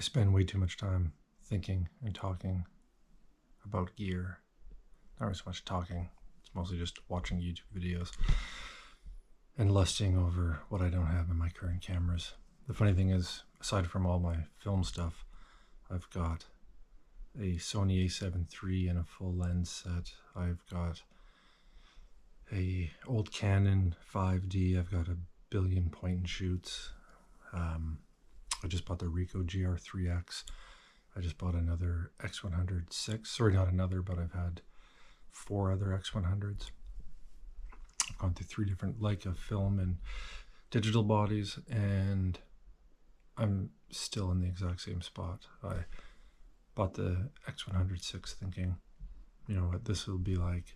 I spend way too much time thinking and talking about gear. Not really so much talking, it's mostly just watching YouTube videos and lusting over what I don't have in my current cameras. The funny thing is, aside from all my film stuff, I've got a Sony a7 III and a full lens set. I've got a old Canon 5D. I've got a billion point and shoots. I just bought the Ricoh GR3X. I just bought another X100 Sorry, not another, but I've had 4 other X100s. I've gone through 3 different Leica film and digital bodies, and I'm still in the exact same spot. I bought the X100 thinking, you know what, this will be like,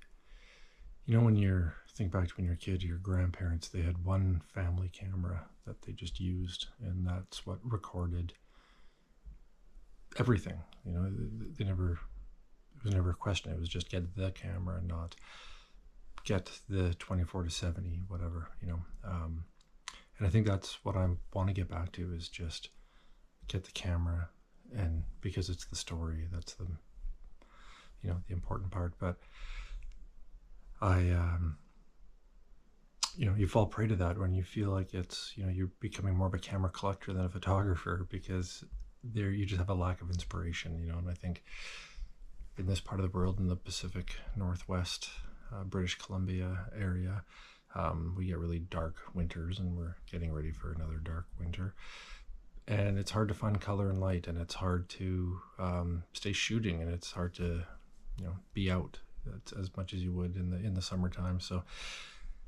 when think back to when you're a kid, your grandparents, they had one family camera that they just used, and that's what recorded everything. It was never a question. It was just get the camera, not get the 24 to 70, whatever, and I think that's what I want to get back to, is just get the camera, and because it's the story, that's the important part. But you fall prey to that when you feel like it's, you're becoming more of a camera collector than a photographer, because there you just have a lack of inspiration, and I think in this part of the world, in the Pacific Northwest, British Columbia area, we get really dark winters, and we're getting ready for another dark winter. And it's hard to find color and light, and it's hard to stay shooting, and it's hard to, be out as much as you would in the summertime. So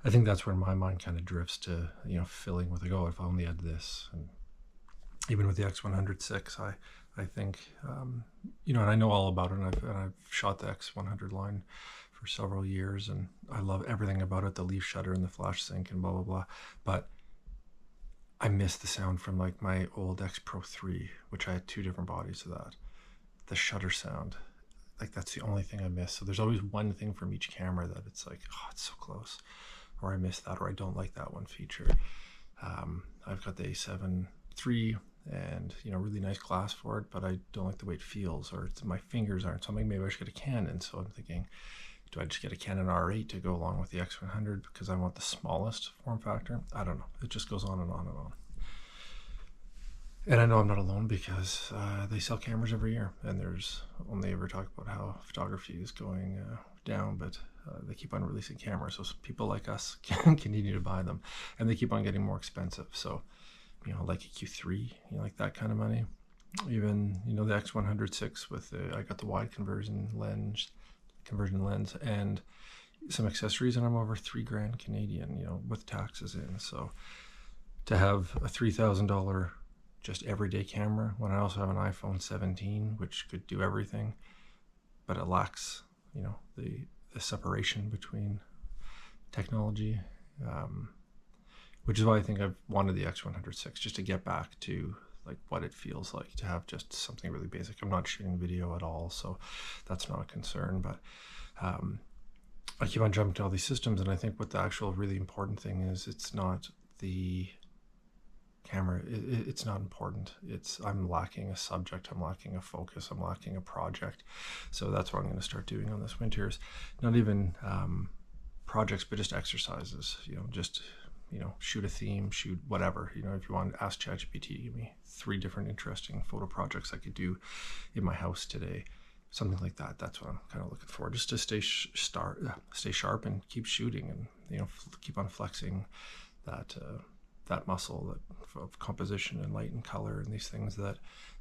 I think that's where my mind kind of drifts to, filling with like, oh, if I only had this. And even with the X100 I think, and I know all about it, and I've shot the X100 line for several years, and I love everything about it, the leaf shutter and the flash sync and blah, blah, blah. But I miss the sound from like my old X Pro 3, which I had 2 different bodies of that. The shutter sound, like that's the only thing I miss. So there's always one thing from each camera that it's like, oh, it's so close, or I miss that, or I don't like that one feature. I've got the A7 III and really nice glass for it, but I don't like the way it feels, or my fingers aren't. So maybe I should get a Canon. So I'm thinking, do I just get a Canon R8 to go along with the X100 because I want the smallest form factor? I don't know. It just goes on and on and on. And I know I'm not alone, because they sell cameras every year, and there's only ever talk about how photography is going down, but they keep on releasing cameras, so people like us can continue to buy them, and they keep on getting more expensive. So, like a Q3, like that kind of money. Even the X100 with I got the wide conversion lens, and some accessories, and I'm over $3,000 Canadian, with taxes in. So to have a $3,000 just everyday camera, when I also have an iPhone 17, which could do everything, but it lacks, the separation between technology, which is why I think I've wanted the X100 just to get back to like what it feels like to have just something really basic. I'm not shooting video at all, so that's not a concern, but I keep on jumping to all these systems, and I think what the actual really important thing is, it's not the camera, it's not important. I'm lacking a subject, I'm lacking a focus, I'm lacking a project. So that's what I'm going to start doing on this winter, is not even projects, but just exercises. Just shoot a theme, shoot whatever. If you want to ask ChatGPT, give me 3 different interesting photo projects I could do in my house today, something like that. That's what I'm kind of looking for, just to stay sharp and keep shooting, and keep on flexing that muscle of composition and light and color and these things that,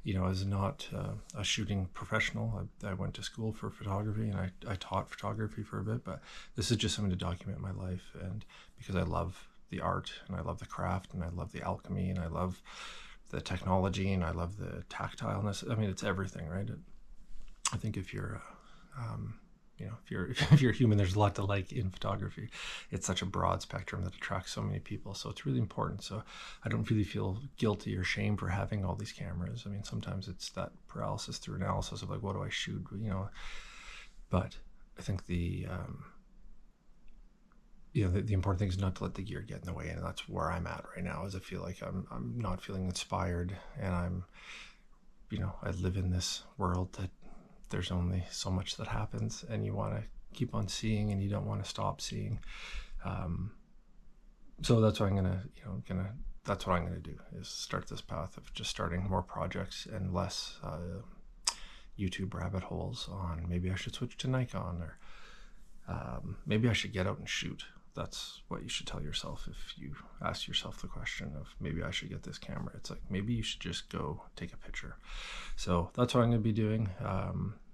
as not a shooting professional, I went to school for photography, and I taught photography for a bit, but this is just something to document my life. And because I love the art, and I love the craft, and I love the alchemy, and I love the technology, and I love the tactileness. I mean, it's everything, right? I think if you're if you're human, there's a lot to like in photography. It's such a broad spectrum that attracts so many people, so it's really important. So I don't really feel guilty or shame for having all these cameras. I mean, sometimes it's that paralysis through analysis of like, what do I shoot, but I think the important thing is not to let the gear get in the way, and that's where I'm at right now. Is I feel like I'm not feeling inspired, and I'm I live in this world that there's only so much that happens, and you want to keep on seeing, and you don't want to stop seeing. So that's what I'm that's what I'm gonna do, is start this path of just starting more projects and less YouTube rabbit holes on maybe I should switch to Nikon, or maybe I should get out and shoot. That's what you should tell yourself if you ask yourself the question of maybe I should get this camera. It's like maybe you should just go take a picture. So that's what I'm going to be doing.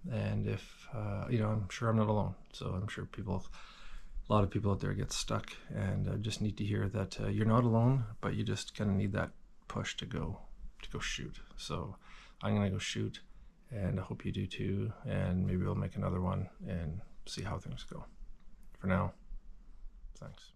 And if, I'm sure I'm not alone. So I'm sure a lot of people out there get stuck and just need to hear that you're not alone, but you just kind of need that push to go shoot. So I'm going to go shoot, and I hope you do too. And maybe we'll make another one and see how things go. For now, thanks.